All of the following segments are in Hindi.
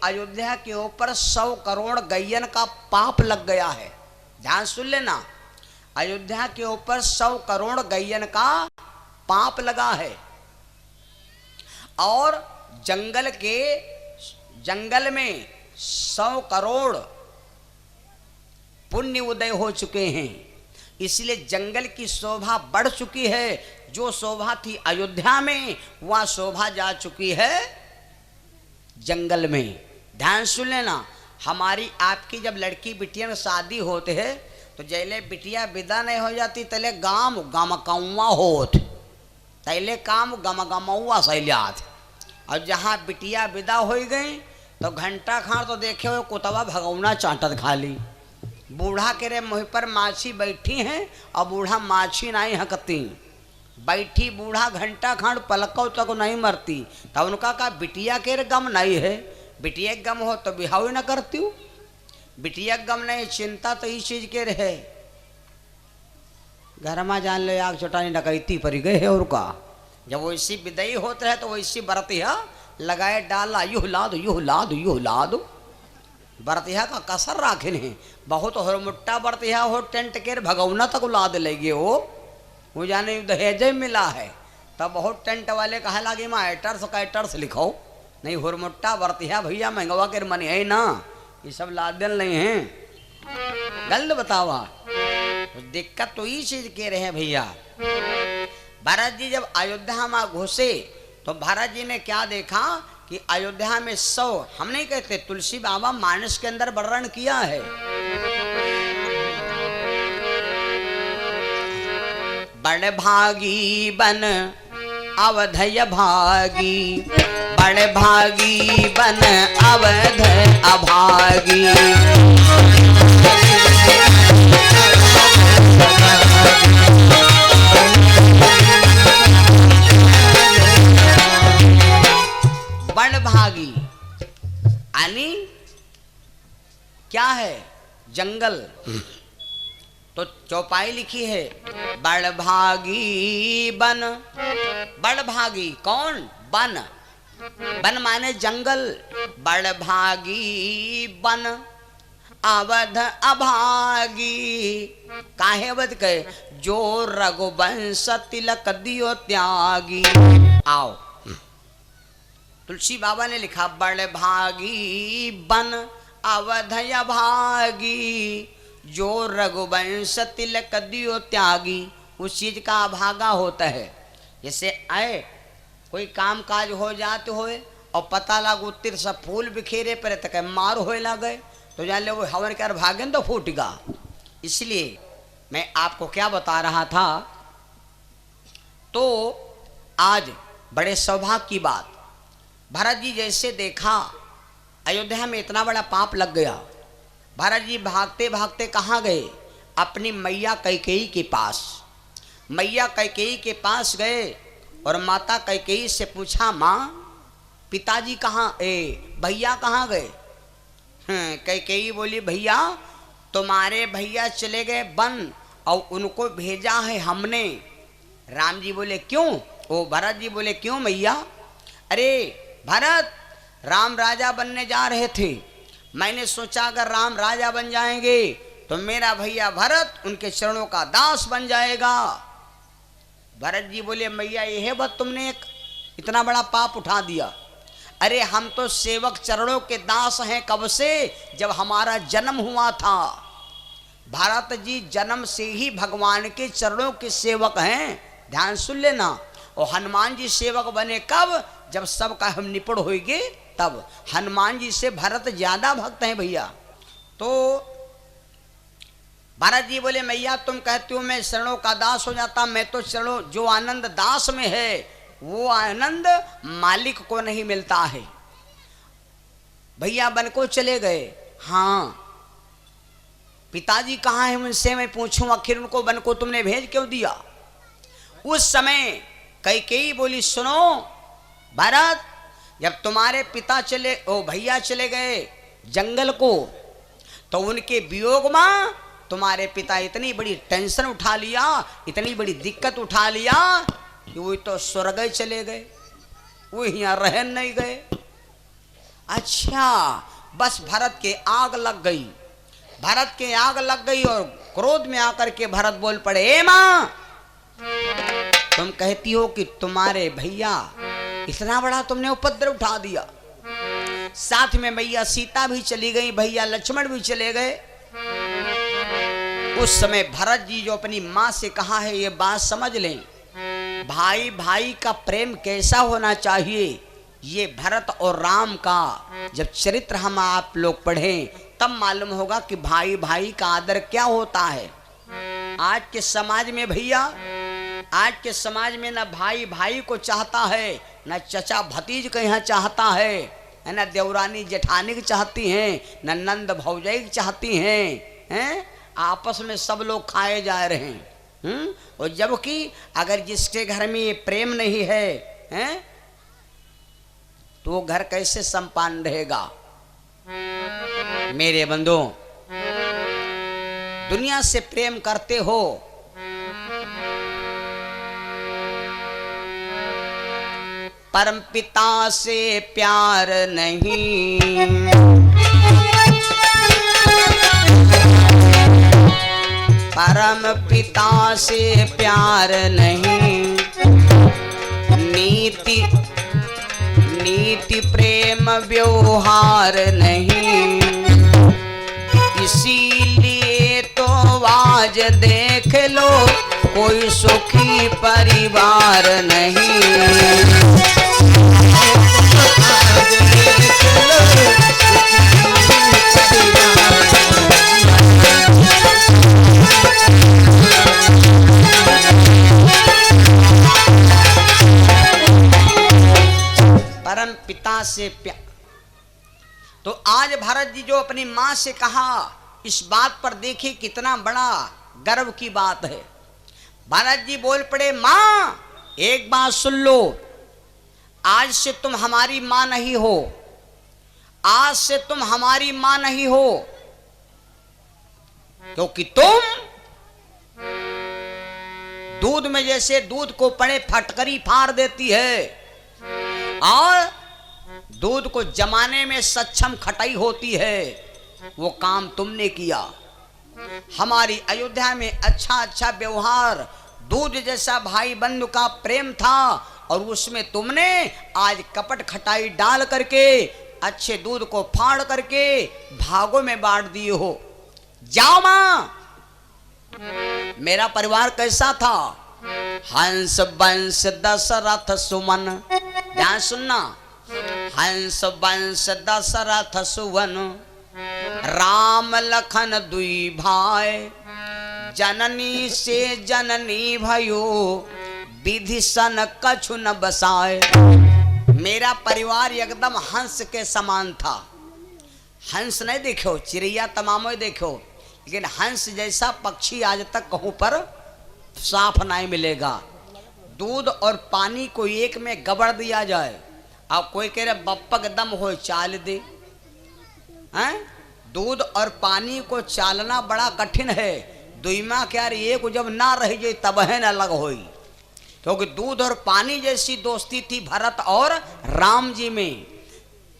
अयोध्या के ऊपर 100 करोड़ गैयन का पाप लग गया है। ध्यान सुन लेना, अयोध्या के ऊपर 100 करोड़ गैयन का पाप लगा है और जंगल में 100 करोड़ पुण्य उदय हो चुके हैं। इसलिए जंगल की शोभा बढ़ चुकी है। जो शोभा थी अयोध्या में, वह शोभा जा चुकी है जंगल में। ध्यान सुन लेना, हमारी आपकी जब लड़की बिटिया शादी होते है तो जैले बिटिया विदा नहीं हो जाती तले गाम गमकौवा होत, तैले काम गमगमौआ सैलियात। और जहाँ बिटिया विदा हो गई तो घंटा खान तो देखे हुए कुतवा भगवना चाटत खाली। बूढ़ा के रे मुँह पर माछी बैठी हैं और बूढ़ा माछी नहीं हकती। बैठी बूढ़ा घंटा खान पलकों तक नहीं मरती। तब उनका कहा बिटिया के रे गम नहीं है, बिटिया गम हो तो बिहाव न करती हूँ। बिटिया गम नहीं, चिंता तो इस चीज के रहे। घर में जान ले आग चटानी डकैती पर गए है। और का जब वैसी विदाई होते है तो वैसी बरतिया लगाए डाला, यूह लाद यूह लाद यूह लाद। बरतिया का कसर राखिन है बहुत हो मुट्टा बरतिया हो टेंट के भगवना तक लाद लेगे वो जाने दहेज मिला है। तब बहुत टेंट वाले कहा लगे माँ कैटर्स लिखो नहीं हुरमुट्टा बरतिया भैया महंगवा के मनी है ना, ये सब लादन नहीं है। गलत बतावा दिक्कत तो ये चीज के रहे भैया। भरत जी जब अयोध्या में घुसे तो भरत जी ने क्या देखा कि अयोध्या में 100, हम नहीं कहते, तुलसी बाबा मानस के अंदर वर्णन किया है। बड़ भागी बन अवधय भागी, बड़ भागी बन अवध अभागी। बड़ भागी यानी क्या है? जंगल। तो चौपाई लिखी है बड़ भागी बन। बड़ भागी कौन? बन। बन माने जंगल। बड़ भागी बन अवध अभागी। काहे अवध कहे? जो रघुवंश तिलक दियो त्यागी। आओ, तुलसी बाबा ने लिखा बड़ भागी बन अवध अभागी, जो रघुवंश तिलक दियो त्यागी। उस चीज का अभागा होता है। जैसे आए कोई काम काज हो जाते होए और पता लागो तिर सब फूल बिखेरे पर तक मार होए लगे तो जान ले वो हवन कर भागन तो फूटेगा। इसलिए मैं आपको क्या बता रहा था, तो आज बड़े सौभाग्य की बात, भरत जी जैसे देखा अयोध्या में इतना बड़ा पाप लग गया। भरत जी भागते भागते कहाँ गए? अपनी मैया कैकेयी के पास। मैया कैकेयी के पास गए और माता कैकेयी से पूछा, माँ पिताजी कहाँ, भैया कहाँ गए? कैकेयी बोली, भैया तुम्हारे भैया चले गए वन और उनको भेजा है हमने। राम जी बोले क्यों? ओ भरत जी बोले क्यों मैया? अरे भरत, राम राजा बनने जा रहे थे। मैंने सोचा अगर राम राजा बन जाएंगे तो मेरा भैया भरत उनके चरणों का दास बन जाएगा। भरत जी बोले मैया यह बात तुमने एक इतना बड़ा पाप उठा दिया। अरे हम तो सेवक चरणों के दास हैं कब से? जब हमारा जन्म हुआ था। भरत जी जन्म से ही भगवान के चरणों के सेवक हैं। ध्यान सुन लेना। और हनुमान जी सेवक बने कब? जब सबका हम निपुण होंगे तब। हनुमान जी से भरत ज्यादा भक्त हैं भैया। तो भरत जी बोले मैया तुम कहती हो मैं चरणों का दास हो जाता, मैं तो चरणों, जो आनंद दास में है वो आनंद मालिक को नहीं मिलता है। भैया बन को चले गए। हाँ, पिताजी कहाँ हैं उनसे मैं पूछूं, आखिर उनको बन को तुमने भेज क्यों दिया? उस समय कैकेयी बोली सुनो भरत, जब तुम्हारे पिता चले, ओ भैया चले गए जंगल को, तो उनके वियोग में तुम्हारे पिता इतनी बड़ी टेंशन उठा लिया, इतनी बड़ी दिक्कत उठा लिया कि वो तो स्वर्ग चले गए, वो यहाँ रह नहीं गए। अच्छा, बस भरत के आग लग गई, भरत के आग लग गई और क्रोध में आकर के भरत बोल पड़े, ए मां, तुम कहती हो कि तुम्हारे भैया इतना बड़ा तुमने उपद्रव उठा दिया, साथ में भैया सीता भी चली गई, भैया लक्ष्मण भी चले गए। उस समय भरत जी जो अपनी मां से कहा है ये बात समझ लें, भाई भाई का प्रेम कैसा होना चाहिए, ये भरत और राम का जब चरित्र हम आप लोग पढ़ें तब मालूम होगा कि भाई भाई का आदर क्या होता है। आज के समाज में भैया, आज के समाज में ना भाई भाई को चाहता है, ना चचा भतीज को यहाँ चाहता है ना देवरानी जेठानी की चाहती हैं, ना नंद भौजाई की चाहती हैं, आपस में सब लोग खाए जा रहे हैं। और जबकि अगर जिसके घर में ये प्रेम नहीं है, तो वो घर कैसे संपन्न रहेगा। मेरे बंधु, दुनिया से प्रेम करते हो, परम पिता से प्यार नहीं, परम पिता से प्यार नहीं, नीति नीति प्रेम व्यवहार नहीं, इसीलिए तो आज देख लो कोई सुखी परिवार नहीं। परम पिता से प्यार। तो आज भरत जी जो अपनी मां से कहा, इस बात पर देखिए कितना बड़ा गर्व की बात है। भरत जी बोल पड़े, मां एक बात सुन लो, आज से तुम हमारी मां नहीं हो, आज से तुम हमारी मां नहीं हो, क्योंकि तुम दूध में जैसे दूध को पड़े फटकरी फाड़ देती है और दूध को जमाने में सक्षम खटाई होती है, वो काम तुमने किया। हमारी अयोध्या में अच्छा अच्छा व्यवहार, दूध जैसा भाई बंधु का प्रेम था, और उसमें तुमने आज कपट खटाई डाल करके अच्छे दूध को फाड़ करके भागों में बांट दिए हो। जाओ मां, मेरा परिवार कैसा था, हंस वंश दशरथ सुमन, ध्यान सुनना, हंस वंश दशरथ सुवन, राम लखन दुई भाई, जननी से जननी भयो, विधि सन कछु न बसाए। मेरा परिवार एकदम हंस के समान था। हंस नहीं देखो, चिड़िया तमाम देखो, लेकिन हंस जैसा पक्षी आज तक कहूं पर साफ नहीं मिलेगा। दूध और पानी को एक में गबड़ दिया जाए, अब कोई कह रहे बप्पक दम हो चाल दे, हैं? दूध और पानी को चालना बड़ा कठिन है। दुईमा क्या एक जब ना रह जाए तब है न अलग होई, क्योंकि दूध और पानी जैसी दोस्ती थी भरत और राम जी में।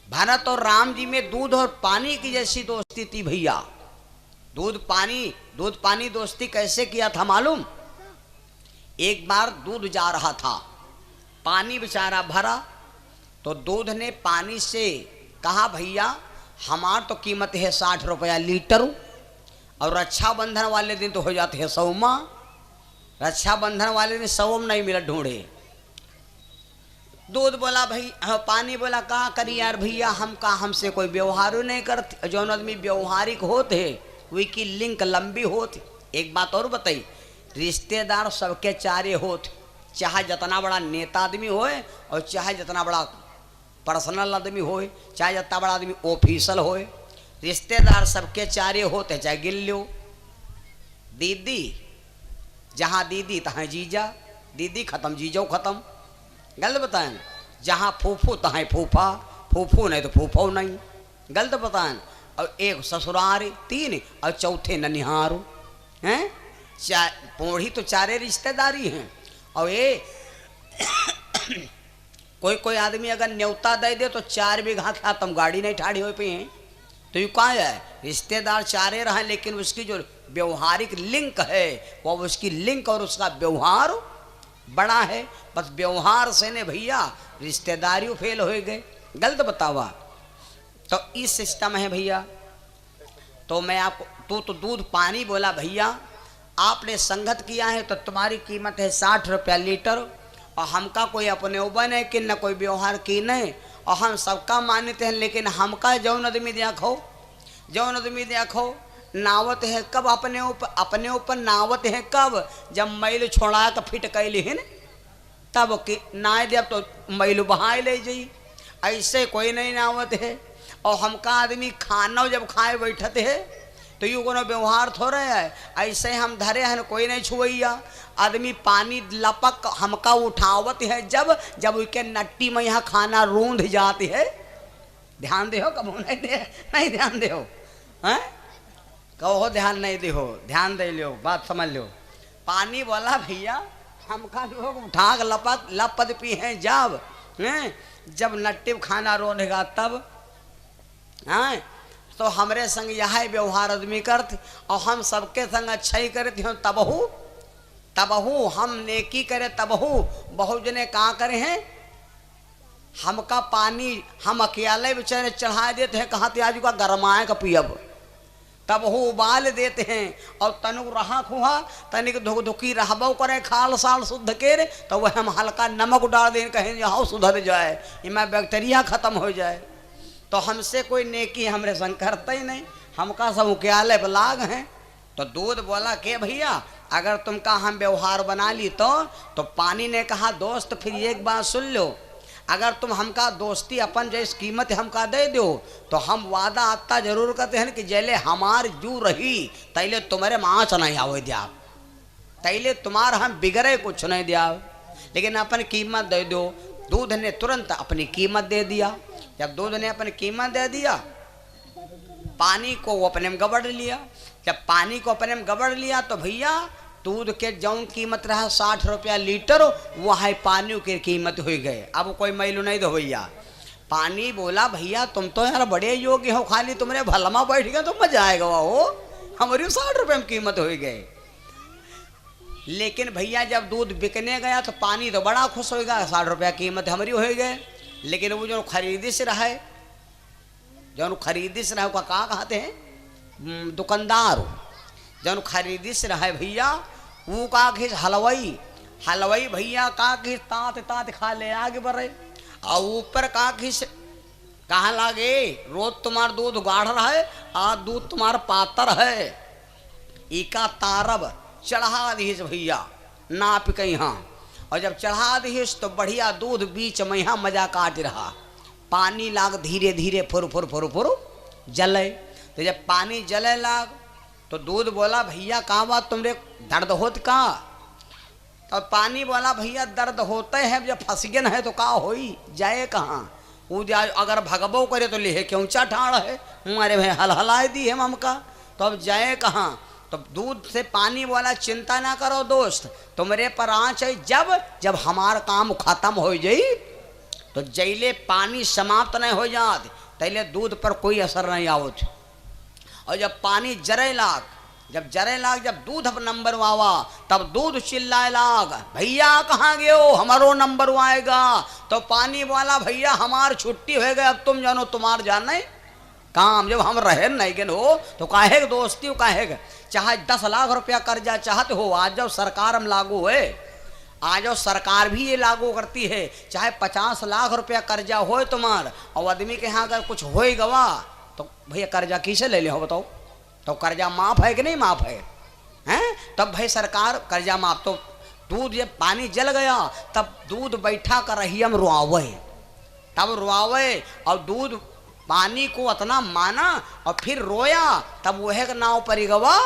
भरत और राम जी में दूध और पानी की जैसी दोस्ती थी भैया। दूध पानी दोस्ती कैसे किया था मालूम? एक बार दूध जा रहा था, पानी बेचारा भरा, तो दूध ने पानी से कहा, भैया हमार तो कीमत है 60 रुपया लीटर, और रक्षाबंधन वाले दिन तो हो जाते हैं 100 मां। रक्षाबंधन वाले दिन 100 में नहीं मिला ढूंढे। दूध बोला भाई, पानी बोला का करी यार भैया, हमसे कोई व्यवहार नहीं करते, जो आदमी व्यवहारिक होते वी की लिंक लंबी होती। एक बात और बताई, रिश्तेदार सबके चारे होते, चाहे जितना बड़ा नेता आदमी होए और चाहे जितना बड़ा पर्सनल आदमी होए, चाहे जितना बड़ा आदमी ऑफिशियल होए, रिश्तेदार सबके चारे होते। चाहे गिन लो, दीदी जहाँ दीदी तहाँ जीजा, दीदी खत्म जीजो खत्म, गलत बताएं। जहाँ फूफू तहाँ फूफा, फूफू नहीं तो फूफो नहीं, गलत बताएं। और एक ससुराल 3 और चौथे ननिहार हैं, पोढ़ी तो चारे रिश्तेदारी हैं। और ये कोई कोई आदमी अगर न्योता दे दे तो 4 बीघा खा तुम गाड़ी नहीं ठाड़ी हो पे हैं तो ये कहाँ है रिश्तेदार चारे रहे लेकिन उसकी जो व्यवहारिक लिंक है वो उसकी लिंक और उसका व्यवहार बड़ा है। बस व्यवहार से ने भैया रिश्तेदारी फेल हो गए, गलत बतावा। तो इस सिस्टम है भैया। तो मैं आपको तो दूध पानी बोला भैया आपने संगत किया है तो तुम्हारी कीमत है 60 रुपया लीटर और हमका कोई अपने उबन है कि न कोई व्यवहार की नहीं और हम सबका मानते हैं लेकिन हमका जौन आदमी देखो नावत है कब अपने ऊपर नावत है कब जब मैल छोड़ा तो फिट कैली है तब कि ना दे तो मैल बहा ले जाई ऐसे कोई नहीं नावत है। और हमका आदमी खाना जब खाए बैठते है तो यू कोनो व्यवहार थोड़ा है ऐसे हम धरे हैं कोई नहीं छुवैया आदमी पानी लपक हमका उठावत है जब जब उसके नट्टी में यहाँ खाना रूंध जाती है। ध्यान दे हो कब नहीं ध्यान दे हो हैं कहो ध्यान नहीं दे हो ध्यान दे लो बात समझ लो। पानी बोला भैया हमका लोग उठा लपक लपद पी हैं जब नट्टी खाना रोनेगा तब हैं तो हमरे संग यह व्यवहार आदमी करते और हम सबके संग अच्छा ही करते हो तबहू हम नेकी करे तबहू बहुत जने कहाँ करे हैं हमका पानी हम अकेले बेचारे चढ़ा देते हैं कहाँ आज का गरमाए का पियब तब वो उबाल देते हैं और तनु रहा खुहा तनिक धुकी रहबो करे खाल साल शुद्ध के रे तो वह हम हल्का नमक डाल दें कहें यहाँ सुधर जाए इनमें बैक्टीरिया खत्म हो जाए। तो हमसे कोई नेकी हमरे संग करते ही नहीं हमका सब उक्याले लाग हैं। तो दूध बोला के भैया अगर तुमका हम व्यवहार बना ली तो पानी ने कहा दोस्त फिर एक बात सुन लो अगर तुम हमका दोस्ती अपन जैस कीमत हमका दे दो तो हम वादा आता जरूर करते हैं कि जैले हमार जू रही तैले तुम्हारे माँच नहीं आवे दिया तैले तुम्हार हम बिगड़े कुछ नहीं दिया लेकिन अपन कीमत दे दो। दूध ने तुरंत अपनी कीमत दे दिया। जब दूध ने अपनी कीमत दे दिया पानी को वो अपने में गबड़ लिया। जब पानी को अपने में गबड़ लिया तो भैया दूध के जौन कीमत रहा 60 रुपया लीटर वह पानी की कीमत हो गए। अब कोई मैलू नहीं दो भैया। पानी बोला भैया तुम तो यार बड़े योग्य हो खाली तुम्हारे भलमा बैठ गए तो मजा आएगा वो हमारी 60 रुपये में कीमत हो गए। लेकिन भैया जब दूध बिकने गया तो पानी तो बड़ा खुश होगा 60 रुपया कीमत हमारी हो गए। लेकिन वो जो खरीदी से रहा है जो खरीदी से रहा कहाँ कहते हैं दुकानदार जौन खरीदी से रहे भैया वो का खींच हलवाई भैया का खींच तात खा ले आगे बढ़े और ऊपर का खींच कहाँ लागे रोज तुम्हार दूध गाढ़ रहे आज दूध तुम्हार पातर है इका तारब चढ़ा दीस भैया नाप के यहाँ और जब चढ़ा दीस तो बढ़िया दूध बीच में यहाँ मजा काट रहा पानी लाग धीरे धीरे फुर फुर फुर फुर जले। तो जब पानी जले लाग तो दूध बोला भैया कहाँ बात तुमरे दर्द होत का तो पानी बोला भैया दर्द होते हैं जब फंस गए है तो का होई जाए कहाँ वो जाए अगर भगबो करे तो लेहे क्यों ऊंचा ठाड़ है हमारे भाई हलहलाए दी है हमका तो अब जाए कहाँ। तो दूध से पानी बोला चिंता ना करो दोस्त तुम्हारे पर आँच है जब हमार काम खत्म हो जाई तो जैले पानी समाप्त नहीं हो जात तैले दूध पर कोई असर नहीं आवत। और जब पानी जरे लाग जब दूध अब नंबर आवा तब दूध चिल्लाए लाग भैया कहाँ गए हो हमारो नंबर आएगा। तो पानी वाला भैया हमार छुट्टी हो गए अब तुम जानो तुम्हार जाने काम जब हम रहे नहीं गए हो तो काहे दोस्ती हो काहे चाहे 10 लाख रुपया कर्जा चाहते हो आज जब सरकार हम लागू है आज सरकार भी ये लागू करती है चाहे 50 लाख रुपया कर्जा हो तुम्हार और आदमी के यहाँ अगर कुछ हो गवा तो भैया कर्जा किसे ले ले हो बताओ तो कर्जा माफ है कि नहीं माफ है हैं तब भाई सरकार कर्जा माफ। तो दूध जब पानी जल गया तब दूध बैठा कर रही हम रुआवे तब रुआवे और दूध पानी को इतना माना और फिर रोया तब वह का नाव परिगवा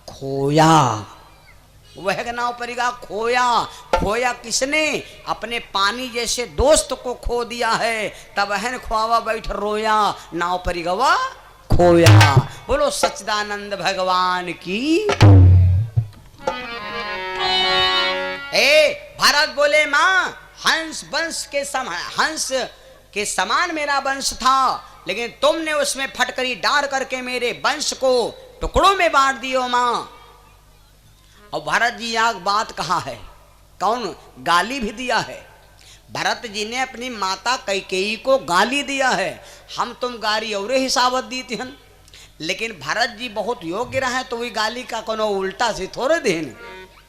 खोया वह का नाव परिगा खोया किसने अपने पानी जैसे दोस्त को खो दिया है तब अहन ख्वावा बैठ रोया नाव परिगवा खोया। बोलो सच्चिदानंद भगवान की। ए भारत बोले माँ हंस वंश के हंस के समान मेरा वंश था, लेकिन तुमने उसमें फटकरी डाल करके मेरे वंश को टुकड़ों में बांट दियो मां। और भरत जी यहाँ बात कहा है, कौन गाली भी दिया है। भरत जी ने अपनी माता कैकेयी को गाली दिया है। हम तुम गाली और हिसाबत दी थी, लेकिन भरत जी बहुत योग्य रहे तो वही गाली का कोनो उल्टा से थोड़े देन।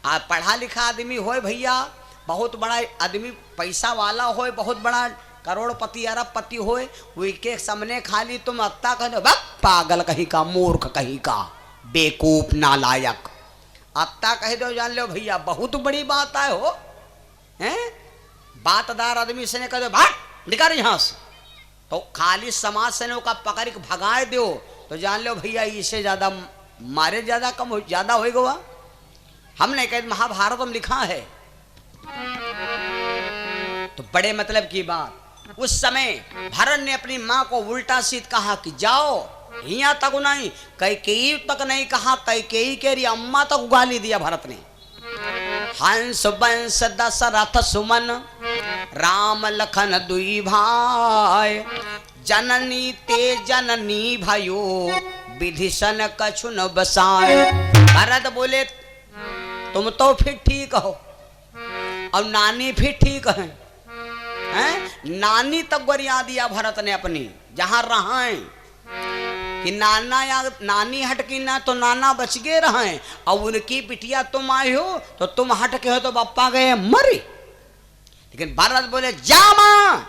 आप पढ़ा लिखा आदमी होए भैया, बहुत बड़ा आदमी पैसा वाला होए, बहुत बड़ा करोड़पति अरबपति होए, वही के सामने खाली तुम अत्ता कह दो पागल कहीं का, मूर्ख कहीं का, बेकूफ नालायक, अत्ता कह दो जान लो भैया बहुत बड़ी बात है हो। हैं बातदार आदमी से ने कह दो भाग निकाल यहाँ से, तो खाली समाज से का पकड़ के भगाए दो तो जान लो भैया इससे ज्यादा मारे ज्यादा कम हो ज्यादा होएगा। हमने कहा महाभारत में लिखा है, तो बड़े मतलब की बात। उस समय भरत ने अपनी माँ को उल्टा सीध कहा कि जाओ, यहाँ तक नहीं, कैकेयी तक नहीं कहा, कैकेयी के री अम्मा तक गाली दिया भरत ने। हंस वंश दशरथ सुमन राम लखन दुई भाई, जननी ते जननी भयो विधिशन कछु न बसाए। भरत बोले तुम तो फिर ठीक हो और नानी फिर ठीक है, हैं? नानी तक गरिया दिया भरत ने अपनी, जहां रहे कि नाना या नानी हटकी ना तो नाना बच गए रहे, और उनकी पिटिया तुम आए हो तो तुम हट के हो तो बप्पा गए मरी। लेकिन भरत बोले जा मां,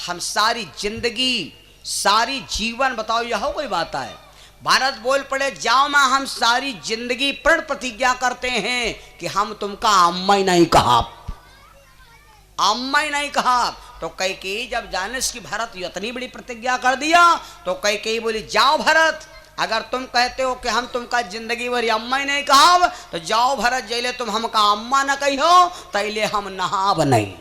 हम सारी जिंदगी सारी जीवन बताओ यह कोई बात है। भारत बोल पड़े जाओ मां, हम सारी जिंदगी प्रण प्रतिज्ञा करते हैं कि हम तुमका अम्मा ही नहीं कहा, अम्मा ही नहीं कहा। तो कैकेयी जब जाने की भरत इतनी बड़ी प्रतिज्ञा कर दिया तो कैकेयी बोली जाओ भरत, अगर तुम कहते हो कि हम तुमका जिंदगी भर अम्मा ही नहीं कहा तो जाओ भरत, जैले तुम हमका अम्मा न कही हो तैले हम नहाब नहीं।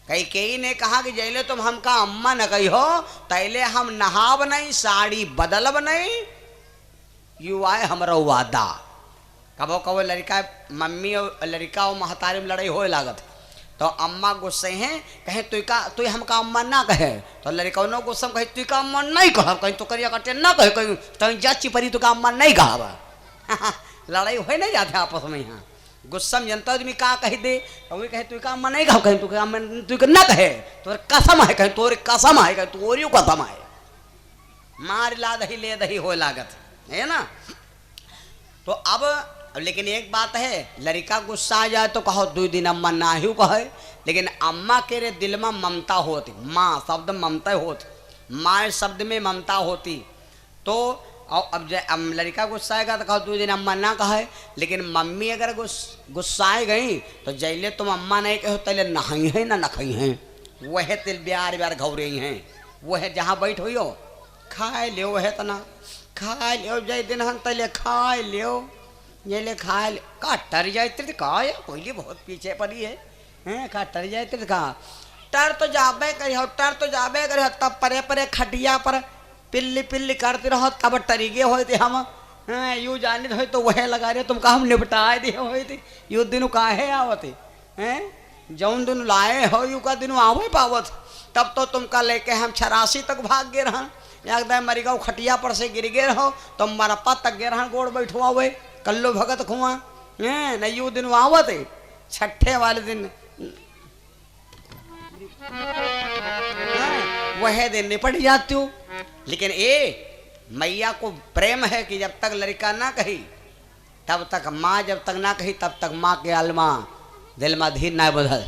कैकेयी ने कहा कि जैले तुम हमका अम्मा न कही हो तैले हम नहाब नहीं, साड़ी बदलब नहीं, यू आए हमारा वादा। कबो कबो लड़का मम्मी और लड़का और महतारी में लड़ाई हो लागत, तो अम्मा गुस्से हैं कहे तु हमका अम्मा ना कहे, तो लड़का नो गुस्सा कहे तु का अम्मा नहीं कह, कहीं तो करिया कटे ना कहे, कहीं तो जाची परी तो का अम्मा नहीं कहा। लड़ाई हो नहीं जाते आपस में, यहाँ गुस्सा में जनता आदमी का कह दे तो वही कहे तु का अम्मा नहीं कहा, कहीं तु का अम्मा तु ना कहे तो कसम है, कहीं तोरे कसम है, कहीं तोरियो कसम है, मार ला दही ले दही हो लागत है ना। तो अब लेकिन एक बात है, लड़का गुस्सा आ जाए तो कहो 2 दिन अम्मा ना ही कहे, लेकिन अम्मा के रे दिल में ममता होती, माँ शब्द ममता होती, माँ शब्द में ममता होती। तो अब लड़का गुस्सा आएगा तो कहो 2 दिन अम्मा ना कहे, लेकिन मम्मी अगर गुस्साए गई तो जैले तुम अम्मा नहीं कहो तैले नहाई है ना नखई हैं, वह तिल ब्यार ब्यार घौरे हैं, वह जहाँ बैठ हुई हो खाए लियो, वह तना खाए लियो, जय दिन हम तैले खाए लियो, ये ले खा ले का टर जाए कहा या कोयली बहुत पीछे पड़ी है, हैं का टर जाए कहा टर तो जाबे करी हो, टर तो जाबे करी हो, तब परे परे खटिया पर पिल्ली पिल्ली करते रहो तब टरीगे हो थे हम, हैं यू जाने हो तो वह लगा रहे तुम का हम निपटाए दे हो थे, यू दिन काहे आवते हैं जौन दिन लाए हो यू का दिन आवे पावत, तब तो तुमका लेके हम 86 तक भाग गए रहा, एकदम मरीगाँव खटिया पर से गिर गए रहो तो मरप्पा तक गए रहा गोड़ बैठवा हुए कल्लो भगत खुआ न यू दिन आवत है, छठे वाले दिन वह दिन निपट जाती हो। लेकिन मैया को प्रेम है कि जब तक लड़का ना कही तब तक माँ, जब तक ना कही तब तक माँ के आलमा दिल में धीर ना बदल।